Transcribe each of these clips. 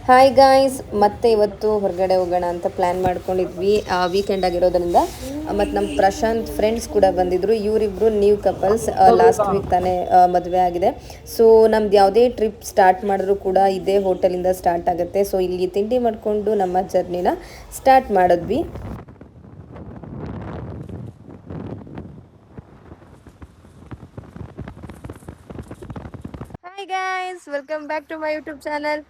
Hi guys, ಮತ್ತೆ ಇವತ್ತು ಹೊರಗಡೆ ಹೋಗೋಣ ಅಂತ ಪ್ಲ್ಯಾನ್ ಮಾಡ್ಕೊಂಡಿದ್ವಿ. ವೀಕೆಂಡ್ ಆಗಿರೋದ್ರಿಂದ ಮತ್ತು ನಮ್ಮ ಪ್ರಶಾಂತ್ ಫ್ರೆಂಡ್ಸ್ ಕೂಡ ಬಂದಿದ್ದರು. ಇವರಿಬ್ಬರು ನ್ಯೂ ಕಪಲ್ಸ್, ಲಾಸ್ಟ್ ವೀಕ್ ತಾನೇ ಮದುವೆ ಆಗಿದೆ. ಸೊ ನಮ್ದು ಯಾವುದೇ ಟ್ರಿಪ್ ಸ್ಟಾರ್ಟ್ ಮಾಡಿದ್ರು ಕೂಡ ಇದೇ ಹೋಟೆಲಿಂದ ಸ್ಟಾರ್ಟ್ ಆಗುತ್ತೆ. ಸೊ ಇಲ್ಲಿ ತಿಂಡಿ ಮಾಡಿಕೊಂಡು ನಮ್ಮ ಜರ್ನಿನ ಸ್ಟಾರ್ಟ್ ಮಾಡಿದ್ವಿ. Hi guys, welcome back to my YouTube channel.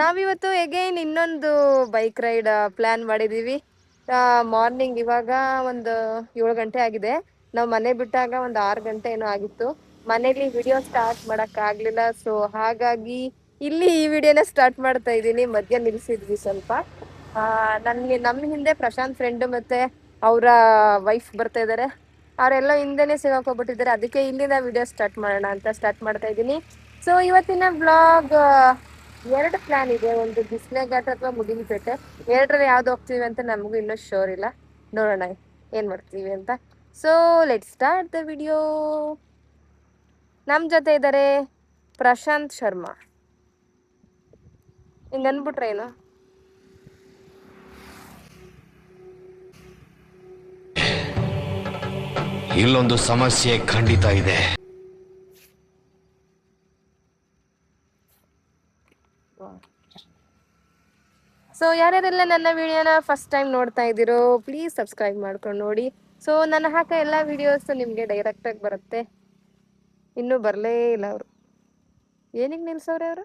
ನಾವಿವತ್ತು ಎಗೈನ್ ಇನ್ನೊಂದು ಬೈಕ್ ರೈಡ್ ಪ್ಲಾನ್ ಮಾಡಿದೀವಿ. ಮಾರ್ನಿಂಗ್ ಇವಾಗ ಒಂದು 7 ಗಂಟೆ ಆಗಿದೆ. ನಾವು ಮನೆ ಬಿಟ್ಟಾಗ ಒಂದು 6 ಗಂಟೆ ಏನೋ ಆಗಿತ್ತು. ಮನೇಲಿ ವಿಡಿಯೋ ಸ್ಟಾರ್ಟ್ ಮಾಡಕ್ ಆಗ್ಲಿಲ್ಲ. ಸೊ ಹಾಗಾಗಿ ಇಲ್ಲಿ ಈ ವಿಡಿಯೋನ ಸ್ಟಾರ್ಟ್ ಮಾಡ್ತಾ ಇದ್ದೀನಿ. ಮಧ್ಯ ನಿಲ್ಸಿದ್ವಿ ಸ್ವಲ್ಪ. ನಮ್ಮ ಹಿಂದೆ ಪ್ರಶಾಂತ್ ಫ್ರೆಂಡ್ ಮತ್ತೆ ಅವರ ವೈಫ್ ಬರ್ತಾ ಇದಾರೆ. ಅವರೆಲ್ಲ ಹಿಂದೆನೆ ಸಿಗಾಕೋಗ್ಬಿಟ್ಟಿದ್ದಾರೆ. ಅದಕ್ಕೆ ಇಲ್ಲಿಂದ ವಿಡಿಯೋ ಸ್ಟಾರ್ಟ್ ಮಾಡೋಣ ಅಂತ ಸ್ಟಾರ್ಟ್ ಮಾಡ್ತಾ ಇದ್ದೀನಿ. ಸೊ ಇವತ್ತಿನ ಬ್ಲಾಗ್ 2 ಪ್ಲಾನ್ ಇದೆ. ಒಂದು ಬಿಸ್ಲೆ ಘಾಟ್ ಅಥವಾ ಮುಗಿಲಪೇಟೆ. ಎರಡರಲ್ಲಿ ಯಾವ್ದು ಹೋಗ್ತೀವಿ ಅಂತ ನಮಗೂ ಇನ್ನೂ ಶೋರ್ ಇಲ್ಲ. ನೋಡೋಣ ಏನ್ ಮಾಡ್ತೀವಿ ಅಂತ. So let start the video. ನಮ್ಮ ಜೊತೆ ಇದ್ದಾರೆ ಪ್ರಶಾಂತ್ ಶರ್ಮಾ. ಹಿಂಗೆ ಅಂದ್ಬಿಟ್ರೆ ಏನು? ಇಲ್ಲೊಂದು ಸಮಸ್ಯೆ ಖಂಡಿತ ಇದೆ. ಸೊ ಯಾರ್ಯಾರೆಲ್ಲ ನನ್ನ ವಿಡಿಯೋನ ಫಸ್ಟ್ ಟೈಮ್ ನೋಡ್ತಾ ಇದ್ದೀರೋ ಪ್ಲೀಸ್ ಸಬ್ಸ್ಕ್ರೈಬ್ ಮಾಡ್ಕೊಂಡು ನೋಡಿ. ಸೊ ನಾನು ಹಾಕೋ ಎಲ್ಲ ವಿಡಿಯೋಸ್ ನಿಮಗೆ ಡೈರೆಕ್ಟಾಗಿ ಬರುತ್ತೆ. ಇನ್ನೂ ಬರಲೇ ಇಲ್ಲ ಅವರು. ಏನಿಗೆ ನಿಲ್ಸವ್ರೆ ಅವರು?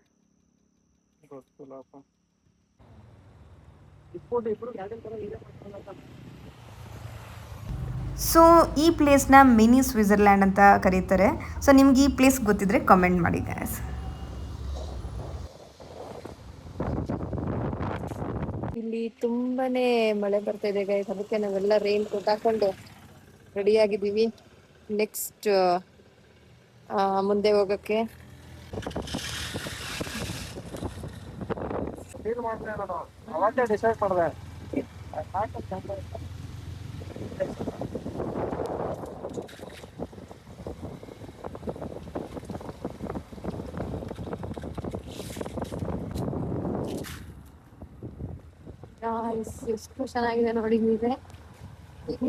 ಸೊ ಈ ಪ್ಲೇಸ್ನ ಮಿನಿ ಸ್ವಿಟ್ಜರ್ಲ್ಯಾಂಡ್ ಅಂತ ಕರೀತಾರೆ. ಸೊ ನಿಮ್ಗೆ ಈ ಪ್ಲೇಸ್ ಗೊತ್ತಿದ್ರೆ ಕಾಮೆಂಟ್ ಮಾಡಿ ಗೈಸ್. ಇಲ್ಲಿ ತುಂಬಾನೇ ಮಳೆ ಬರ್ತಾ ಇದೆ ಗೈಸ್. ಅದಕ್ಕೆ ನಾವೆಲ್ಲ ರೈನ್ ಕೋಟ್ ಹಾಕೊಂಡು ರೆಡಿ ಆಗಿದ್ದೀವಿ ನೆಕ್ಸ್ಟ್ ಮುಂದೆ ಹೋಗಕ್ಕೆ. ಎಷ್ಟು ಚೆನ್ನಾಗಿದೆ ನೋಡಿ. ಇದೆ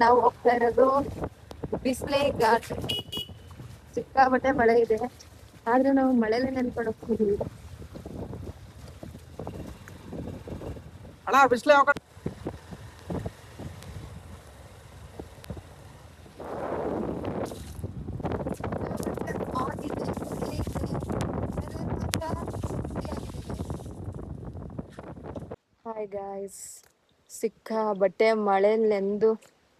ನಾವು ಹೋಗ್ತಾ ಇರೋದು ಬಿಸ್ಲೆ ಘಾಟ್. ಸಿಕ್ಕಾಬಟ್ಟೆ ಮಳೆ ಇದೆ, ಆದ್ರೆ ನಾವು ಮಳೆಲೆ ನೆನ್ಕೊಂಡು ಹೋಗ್ತಿದೀವಿ. ಹಾಯ್ ಗಾಯ್ಸ್, ಸಿಕ್ಕಾಬಟ್ಟೆ ಮಳೆಲಿ ನೆಂದು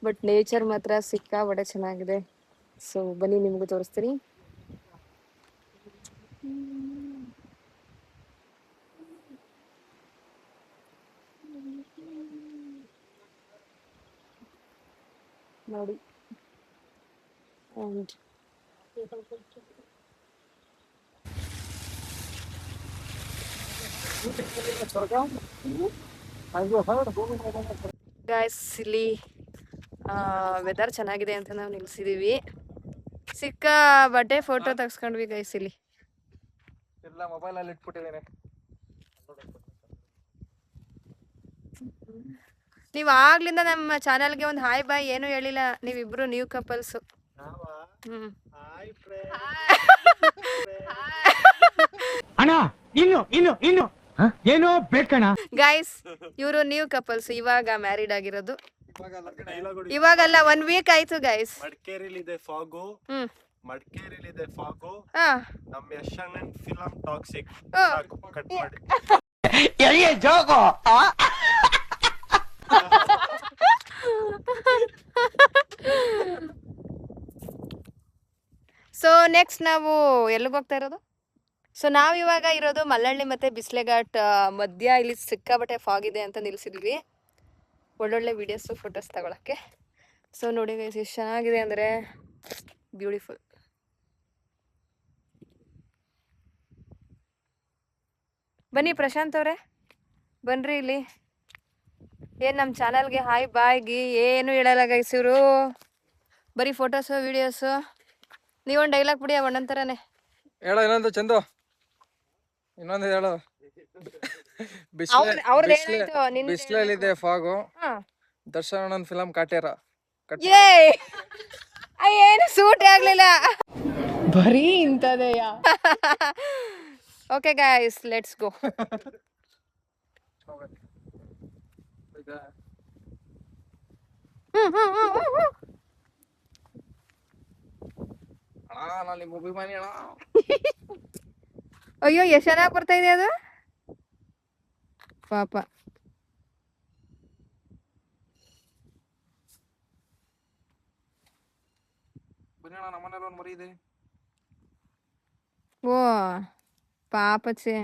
ಬಟ್ ನೇಚರ್ ಮಾತ್ರ ಸಿಕ್ಕಾಬಟ್ಟೆ ಚೆನ್ನಾಗಿದೆ. ಸೊ ಬನ್ನಿ ನಿಮ್ಗೂ ತೋರಿಸ್ತೀನಿ. ನೋಡಿ and ಗಾಯ್ಸ್ ಇಲ್ಲಿ ವೆದರ್ ಚೆನ್ನಾಗಿದೆ ಅಂತ ನಾವು ನಿಲ್ಸಿದೀವಿ. ಸಿಕ್ಕಾಬಟ್ಟೆ ಫೋಟೋ ತೆಗ್ಸ್ಕೊಂಡ್ವಿ ಗೈಸ್. ಇಲ್ಲಿ ಎಲ್ಲ ಮೊಬೈಲ್ ಅಲ್ಲಿ ಇಟ್ಬಿಟ್ಟಿದ್ದೇನೆ. ನೀವ್ ಆಗ್ಲಿಂದ ನಮ್ಮ ಚಾನೆಲ್ಗೆ ಒಂದು ಹಾಯ್ ಬಾಯ್ ಏನು ಹೇಳಿಲ್ಲ. ನೀವಿಬ್ರು ನ್ಯೂ ಕಪಲ್ಸ್. ಅಣ್ಣ ಇನ್ನು ಇನ್ನು ಇನ್ನು ಏನೋ ಬೇಕಣ್ಣ. ಗೈಸ್ ಇವರು ನ್ಯೂ ಕಪಲ್ಸ್, ಇವಾಗ ಮ್ಯಾರಿಡ್ ಆಗಿರೋದು. ಇವಾಗಲ್ಲ 1 ವೀಕ್ ಆಯ್ತು ಗೈಸ್. ಮಡಿಕೇರಿಲಿದೆ ಫಾಗು. ಮಡಿಕೇರಿಲಿದೆ ಫಾಗು. ನಮ್ಮ ಯಶಣ್ಣನ್ ಫಿಲಂ ಟಾಕ್ಸಿಕ್. ಕಟ್ ಮಾಡಿ ಜೋಗೋ. ಸೊ ನೆಕ್ಸ್ಟ್ ನಾವು ಎಲ್ಲಿಗೆ ಹೋಗ್ತಾ ಇರೋದು? ಸೊ ನಾವು ಇವಾಗ ಇರೋದು ಮಲ್ಲಳ್ಳಿ ಮತ್ತು ಬಿಸ್ಲೆ ಘಾಟ್ ಮಧ್ಯ. ಇಲ್ಲಿ ಸಿಕ್ಕಾಬಟ್ಟೆ ಫಾಗ್ ಇದೆ ಅಂತ ನಿಲ್ಸಿದ್ವಿ ಒಳ್ಳೊಳ್ಳೆ ವಿಡಿಯೋಸು ಫೋಟೋಸ್ ತಗೊಳಕ್ಕೆ. ಸೊ ನೋಡಿ ಗೈಸ್, ಎಷ್ಟು ಚೆನ್ನಾಗಿದೆ ಅಂದರೆ ಬ್ಯೂಟಿಫುಲ್. ಬನ್ನಿ ಪ್ರಶಾಂತ್ ಅವರೇ, ಬನ್ರಿ ಇಲ್ಲಿ. ಏನು ನಮ್ಮ ಚಾನಲ್ಗೆ ಹಾಯ್ ಬಾಯ್ಗಿ ಏನು ಹೇಳಲ್ಲ ಗೈಸ್ ಇವರು. ಬರೀ ಫೋಟೋಸು ವಿಡಿಯೋಸು. ನೀವೊಂದು ಡೈಲಾಗ್ ಬಿಡಿ ಅಣ್ಣನ ಥರನೇ. ಹೇಳೋ ಇನ್ನೊಂದು ಚಂದು, ಇನ್ನೊಂದು ಹೇಳು. ಅವ್ರದ್ದು ಏನಾಯ್ತು ಬಿಸ್ಲಲ್ಲಿದೆ ಫಾಗು, ದರ್ಶನ್ ಅಣ್ಣನ ಫಿಲಂ ಕಾಟೇರ. ಏ ಏನು ಸೂಟ್ ಆಗ್ಲಿಲ್ಲ, ಬರೀ ಇಂಥದೆಯಾ. Okay guys, let's go. ನಾನು ನಿಮ್ಮ ಅಭಿಮಾನಿ ಅಣ್ಣ. ಅಯ್ಯೋ ಎಷ್ಟು ಚೆನ್ನಾಗಿ ಬರ್ತಾ ಇದೆ ಅದು ಪಾಪ. ಬನ್ನಿ ಅಣ್ಣ, ನಮ್ಮನೇಲಿ ಒಂದು ಮರಿ ಇದೆ. ಓ ಪಾಪಚ್ಚೆ.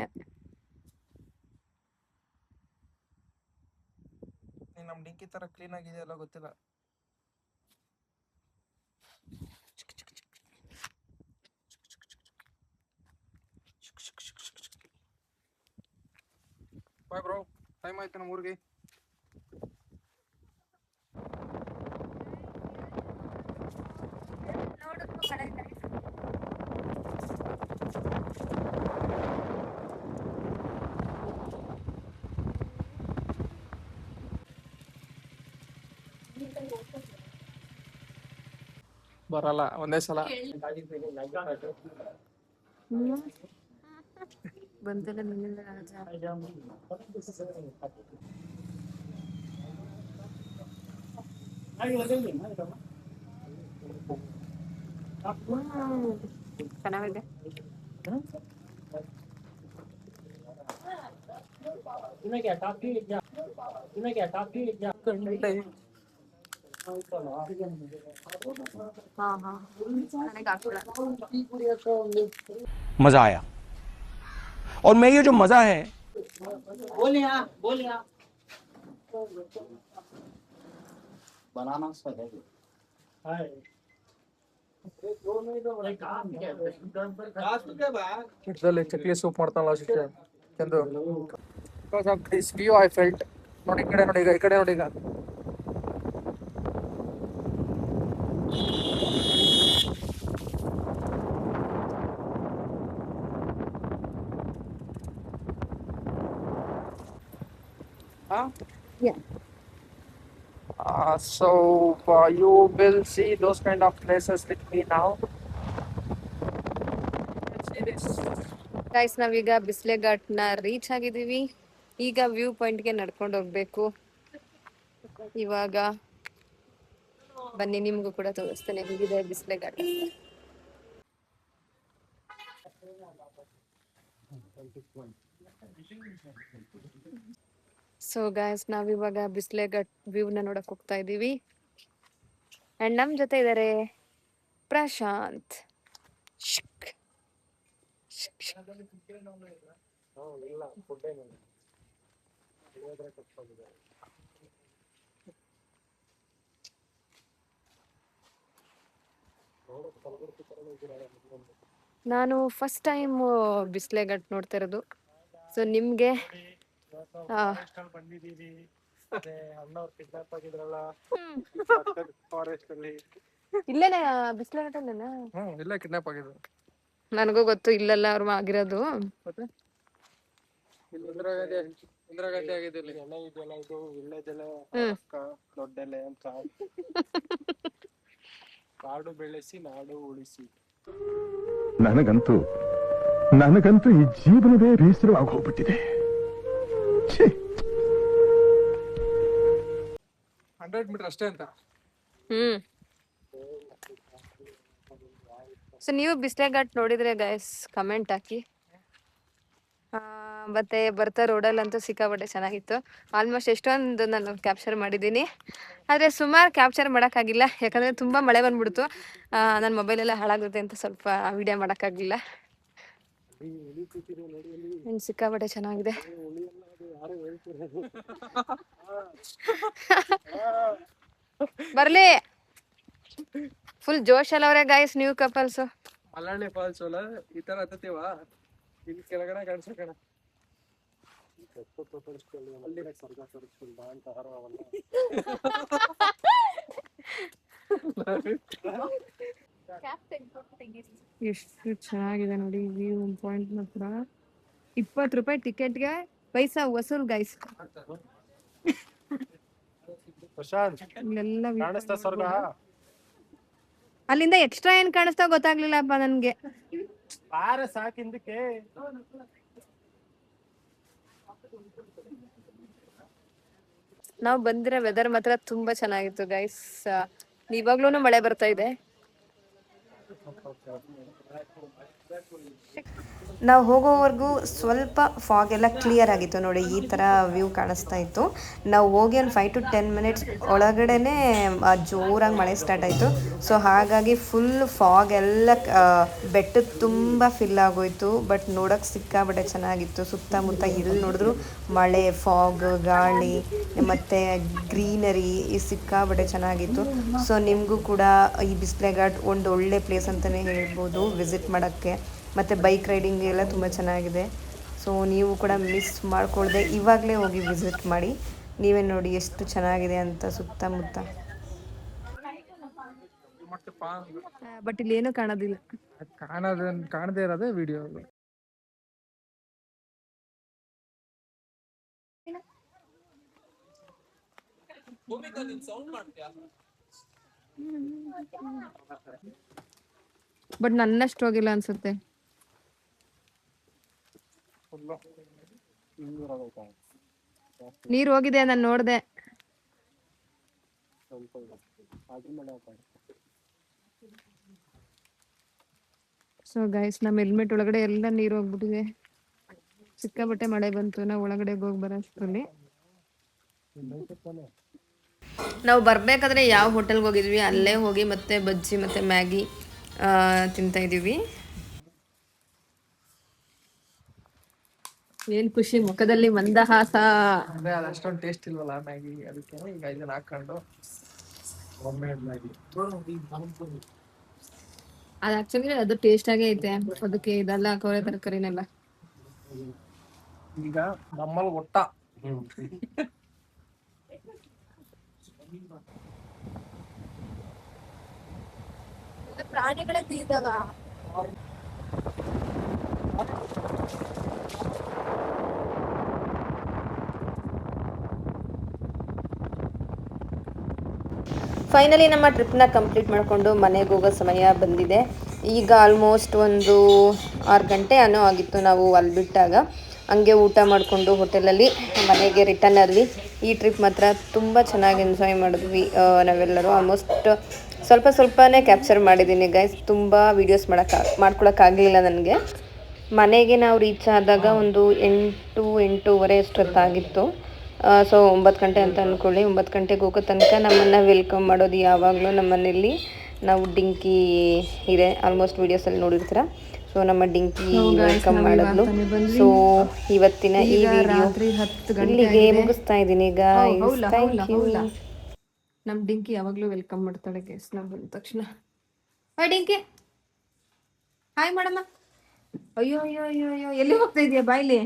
ನೀನ್ ನಮ್ ಡಿಂಕಿ ತರ ಕ್ಲೀನ್ ಆಗಿದೆಯಲ್ಲ ಗೊತ್ತಿಲ್ಲ. ಬಾಯ್ ಬ್ರೋ, ಟೈಮ್ ಆಯ್ತು ನಮ್ಮ ಊರಿಗೆ. ಬರಲ್ಲ ಒಂದೇ ಸಲ. ಬಂದಲ್ಲ ನಿನ್ನಿಂದ ರಾಜ. ಚೆನ್ನಾಗಿದೆ. मजा आया और मैं ये जो मजा है बनाना ಚಕ್ಲಿ ಸೂಪ್ ಮಾಡ್ತಾನಲ್ಲ ಶಿಷ್ಯ Chandu. Because of this view I felt. ನೋಡಿ ಈ ಕಡೆ ನೋಡಿ, ಈಗ ಈ ಕಡೆ ನೋಡಿ. ಈಗ Yeah. So you will see those kind of places with me now. Guys, ನಾವೀಗ ಬಿಸ್ಲೆ ಘಾಟ್ನ ರೀಚ್ ಆಗಿದ್ದೀವಿ. ಈಗ ವ್ಯೂ ಪಾಯಿಂಟ್ಗೆ ನಡ್ಕೊಂಡು ಹೋಗ್ಬೇಕು. ಇವಾಗ ಬನ್ನಿ, ನಿಮ್ಗೂ ಕೂಡ ತೋರಿಸ್ತೇನೆ ಹೇಗಿದೆ ಬಿಸ್ಲೆ ಘಾಟ್. ಸೊ ಗೈಸ್, ನಾವಿವಾಗ ಬಿಸ್ಲೆ ಘಾಟ್ ವ್ಯೂನ ನೋಡಕ್ ಹೋಗ್ತಾ ಇದೀವಿ. ಅಂಡ್ ನಮ್ ಜೊತೆ ಇದಾರೆ ಪ್ರಶಾಂತ್. ಶಿಕ್ ಶಿಕ್ ಶಿಕ್. ನಾನು ಫಸ್ಟ್ ಟೈಮ್ ಬಿಸ್ಲೆ ಘಾಟ್ ನೋಡ್ತಾ ಇರೋದು. ಸೊ ನಿಮ್ಗೆ ಬಂದಿದ್ದೀವಿ. ಅಣ್ಣವ್ರು ಕಿಡ್ನಾಪ್ ಆಗಿದ್ರಲ್ಲ ಫಾರೆಸ್ಟ್ ಅಲ್ಲಿ, ಇಲ್ಲೇನೆ ಬಿಸ್ಲೆ ಘಾಟಲ್ಲೇನಾ? ಇಲ್ಲ ಕಿಡ್ನಾಪ್ ಆಗಿದ್ರು. ನನಗೂ ಗೊತ್ತು, ಇಲ್ಲೆಲ್ಲ ಅವ್ರು ಆಗಿರೋದು. ಇಂದಿರಾ ಗಾಂಧಿ ಆಗಿದೆ ಇಲ್ಲಿ. ಎಲೆ ಇದೆಯಲ್ಲ, ಇದು ವಿಳ್ಳೆದೆಲೆ, ದೊಡ್ಡೆಲೆ ಅಂತ. ಕಾಡು ಬೆಳೆಸಿ ನಾಡು ಉಳಿಸಿ. ನನಗಂತೂ ಈ ಜೀವನವೇ ಬೇಸರವಾಗಿ ಹೋಗ್ಬಿಟ್ಟಿದೆ. 100 ಮೀಟರ್ ಅಷ್ಟೇ ಅಂತ. ಸೊ ನೀವು ಬಿಸ್ಲೆ ಘಾಟ್ ನೋಡಿದ್ರೆ ಗೈಸ್ ಕಮೆಂಟ್ ಹಾಕಿ. ಮತ್ತೆ ಬರ್ತಾ ರೋಡಲ್ಲಂತೂ ಸಿಕ್ಕಾಪಟ್ಟೆ ಚೆನ್ನಾಗಿತ್ತು. ಆಲ್ಮೋಸ್ಟ್ ಎಷ್ಟೊಂದು ನಾನು ಕ್ಯಾಪ್ಚರ್ ಮಾಡಿದ್ದೀನಿ, ಆದರೆ ಸುಮಾರು ಕ್ಯಾಪ್ಚರ್ ಮಾಡೋಕ್ಕಾಗಿಲ್ಲ, ಯಾಕಂದರೆ ತುಂಬ ಮಳೆ ಬಂದ್ಬಿಡ್ತು. ನನ್ನ ಮೊಬೈಲೆಲ್ಲ ಹಾಳಾಗುತ್ತೆ ಅಂತ ಸ್ವಲ್ಪ ವಿಡಿಯೋ ಮಾಡೋಕ್ಕಾಗಲಿಲ್ಲ. ಸಿಕ್ಕಾಪಟ್ಟೆ ಚೆನ್ನಾಗಿದೆ. ಬರ್ಲಿ, ಫುಲ್ ಜೋಶಲ್ಲಿ ಅವರೇ guys new couples. Mallalli falls ಅಲ್ಲ, ಈ ತರ ಹತ್ತತೀವ. ಇಲ್ಲಿ ಕೆಳಗಡೆ ಕಾಣಿಸೋಣ. ಎಷ್ಟು ಚೆನ್ನಾಗಿದೆ ನೋಡಿ ವ್ಯೂ ಪಾಯಿಂಟ್ ಮಾತ್ರ. 20 ರೂಪಾಯಿ ಟಿಕೆಟ್ಗೆ ಪೈಸಾ ವಸೂಲ್ ಗೈಸ್. ಪ್ರಶಾಂತ್ ಇಲ್ಲೆಲ್ಲ view ಕಾಣಿಸ್ತಾ point ಸ್ವರ್ಗ? ನೋಡ್ಬೋದು. ಅಲ್ಲಿಂದ ಎಕ್ಸ್ಟ್ರಾ ಏನ್ ಕಾಣಿಸ್ತಾ ಗೊತ್ತಾಗ್ಲಿಲ್ಲಪ್ಪ ನನ್ಗೆ. ಬಾರ ಸಾಕಿಂದಕ್ಕೆ. ನಾವು ಬಂದಿರೋ ವೆದರ್ ಮಾತ್ರ ತುಂಬಾ ಚೆನ್ನಾಗಿತ್ತು ಗೈಸ್. ಇವಾಗ್ಲೂ ಮಳೆ ಬರ್ತಾ ಇದೆ. ನಾವು ಹೋಗೋವರೆಗೂ ಸ್ವಲ್ಪ ಫಾಗ್ ಎಲ್ಲ ಕ್ಲಿಯರ್ ಆಗಿತ್ತು ನೋಡಿ, ಈ ಥರ ವ್ಯೂ ಕಾಣಿಸ್ತಾ ಇತ್ತು. ನಾವು ಹೋಗಿ ಒಂದು 5 to 10 ಮಿನಿಟ್ಸ್ ಒಳಗಡೆನೆ ಜೋರಾಗಿ ಮಳೆ ಸ್ಟಾರ್ಟ್ ಆಯಿತು. ಸೊ ಹಾಗಾಗಿ ಫುಲ್ ಫಾಗ್ ಎಲ್ಲ ಬೆಟ್ಟದ ತುಂಬ ಫಿಲ್ ಆಗೋಯ್ತು. ಬಟ್ ನೋಡೋಕ್ಕೆ ಸಿಕ್ಕಾಬಟ್ಟೆ ಚೆನ್ನಾಗಿತ್ತು. ಸುತ್ತಮುತ್ತ ಎಲ್ಲಿ ನೋಡಿದ್ರು ಮಳೆ, ಫಾಗ್, ಗಾಳಿ ಮತ್ತು ಗ್ರೀನರಿ ಸಿಕ್ಕಾಬಟ್ಟೆ ಚೆನ್ನಾಗಿತ್ತು. ಸೊ ನಿಮಗೂ ಕೂಡ ಈ ಬಿಸ್ಲೆ ಘಾಟ್ ಒಂದು ಒಳ್ಳೆ ಪ್ಲೇಸ್ ಅಂತಲೇ ಹೇಳ್ಬೋದು ವಿಸಿಟ್ ಮಾಡೋಕ್ಕೆ. ಮತ್ತು ಬೈಕ್ ರೈಡಿಂಗ್ ಎಲ್ಲ ತುಂಬ ಚೆನ್ನಾಗಿದೆ. ಸೊ ನೀವು ಕೂಡ ಮಿಸ್ ಮಾಡ್ಕೊಳ್ದೆ ಇವಾಗಲೇ ಹೋಗಿ ವಿಸಿಟ್ ಮಾಡಿ. ನೀವೇ ನೋಡಿ ಎಷ್ಟು ಚೆನ್ನಾಗಿದೆ ಅಂತ ಸುತ್ತಮುತ್ತ. ಬಟ್ ಇಲ್ಲಿ ಏನೂ ಕಾಣೋದಿಲ್ಲ. ಕಾಣದೇ ಇರೋದೇ ವಿಡಿಯೋ. ಬಟ್ ನನ್ನಷ್ಟು ಹೋಗಿಲ್ಲ ಅನ್ಸುತ್ತೆ. ನೀರ್ ಹೋಗಿದೆ, ನಾನು ನೋಡ್ದೆ. ಸೊ ಗೈಸ್, ನಮ್ಮ ಹೆಲ್ಮೆಟ್ ಒಳಗಡೆ ಎಲ್ಲ ನೀರು ಹೋಗ್ಬಿಟ್ಟಿದೆ. ಸಿಕ್ಕಾಬಟ್ಟೆ ಮಳೆ ಬಂತು ನಾವು ಒಳಗಡೆ ಹೋಗಿ ಬರೋಷ್ಟರಲ್ಲಿ. ನಾವು ಬರಬೇಕಾದ್ರೆ ಯಾವ ಹೋಟೆಲ್ಗೆ ಹೋಗಿದ್ವಿ ಅಲ್ಲೇ ಹೋಗಿ ಮತ್ತೆ ಬಜ್ಜಿ ಮತ್ತು ಮ್ಯಾಗಿ ತಿಂತಾ ಇದ್ದೀವಿ. ಏನ್ ಖುಷಿ ಮುಖದಲ್ಲಿ ಮಂದಹಾಸ. ಅಂದ್ರೆ ಅದು ಅಷ್ಟೊಂದು ಟೇಸ್ಟ್ ಇಲ್ವಲ್ಲ ಮ್ಯಾಗಿ, ಅದಕ್ಕೆ ಈಗ ಇದನ್ನ ಹಾಕೊಂಡು ಅದು ಆಕ್ಚುಲಿ ಅದು ಟೇಸ್ಟ್ ಆಗೇ ಐತೆ. ಅದಕ್ಕೆ ಇದೆಲ್ಲ ಹಾಕೋರೆ ತರಕಾರಿನೆಲ್ಲ. ಈಗ ನಮ್ಮಲ್ಲಿ ಒಟ್ಟ ಪ್ರಾಣಿಗಳೇ ತಿಂದವ. ಫೈನಲಿ ನಮ್ಮ ಟ್ರಿಪ್ನ ಕಂಪ್ಲೀಟ್ ಮಾಡಿಕೊಂಡು ಮನೆಗೆ ಹೋಗೋ ಸಮಯ ಬಂದಿದೆ. ಈಗ ಆಲ್ಮೋಸ್ಟ್ ಒಂದು 6 ಗಂಟೆ ಅನ್ನೋ ಆಗಿತ್ತು ನಾವು ಅಲ್ಲಿ ಬಿಟ್ಟಾಗ. ಹಂಗೆ ಊಟ ಮಾಡಿಕೊಂಡು ಹೋಟೆಲಲ್ಲಿ ಮನೆಗೆ ರಿಟರ್ನ್ ಆದ್ವಿ. ಈ ಟ್ರಿಪ್ ಮಾತ್ರ ತುಂಬ ಚೆನ್ನಾಗಿ ಎಂಜಾಯ್ ಮಾಡಿದ್ವಿ ನಾವೆಲ್ಲರೂ. ಆಲ್ಮೋಸ್ಟ್ ಸ್ವಲ್ಪನೇ ಕ್ಯಾಪ್ಚರ್ ಮಾಡಿದ್ದೀನಿ ಗೈಸ್. ತುಂಬ ವೀಡಿಯೋಸ್ ಮಾಡ್ಕೊಳಕ್ಕಾಗಲಿಲ್ಲ ನನಗೆ. ಮನೆಗೆ ನಾವು ರೀಚ್ ಆದಾಗ ಒಂದು 8-8:30 ಅಷ್ಟೊತ್ತಾಗಿತ್ತು. ಸೊ 9 ಗಂಟೆ ಅಂತ ಅಂದ್ಕೊಳ್ಳಿ. 9 ಗಂಟೆಗೆ ಹೋಗೋ ತನಕ ನಮ್ಮನ್ನು ವೆಲ್ಕಮ್ ಮಾಡೋದು ಯಾವಾಗಲೂ ನಮ್ಮ ಮನೇಲಿ ನಾವು ಡಿಂಕಿ ಇದೆ. ಆಲ್ಮೋಸ್ಟ್ ವೀಡಿಯೋಸಲ್ಲಿ ನೋಡಿರ್ತೀರ. ಸೊ ನಮ್ಮ ಡಿಂಕಿ ವೆಲ್ಕಮ್ ಮಾಡಿದ್ಲು. ಸೊ ಇವತ್ತಿನ ಈ ವಿಡಿಯೋ ಇಲ್ಲಿಗೆ ಮುಗಿಸ್ತಾ ಇದ್ದೀನಿ ಗಾಯ್ಸ್. Thank you. ನಮ್ಮ ಡಿಂಕಿ ಯಾವಾಗಲೂ ವೆಲ್ಕಮ್ ಮಾಡ್ತಾಳೆ ಗೈಸ್ ನಾವು ಬಂದ ತಕ್ಷಣ. ಹಾಯ್ ಡಿಂಕಿ, ಹಾಯ್ ಮಾಡಮ್ಮ. ಅಯ್ಯೋ ಅಯ್ಯೋ ಅಯ್ಯೋ ಅಯ್ಯೋ, ಎಲ್ಲಿ ಹೋಗ್ತಾ ಇದೀಯಾ? ಬಾಯ್ಲಿ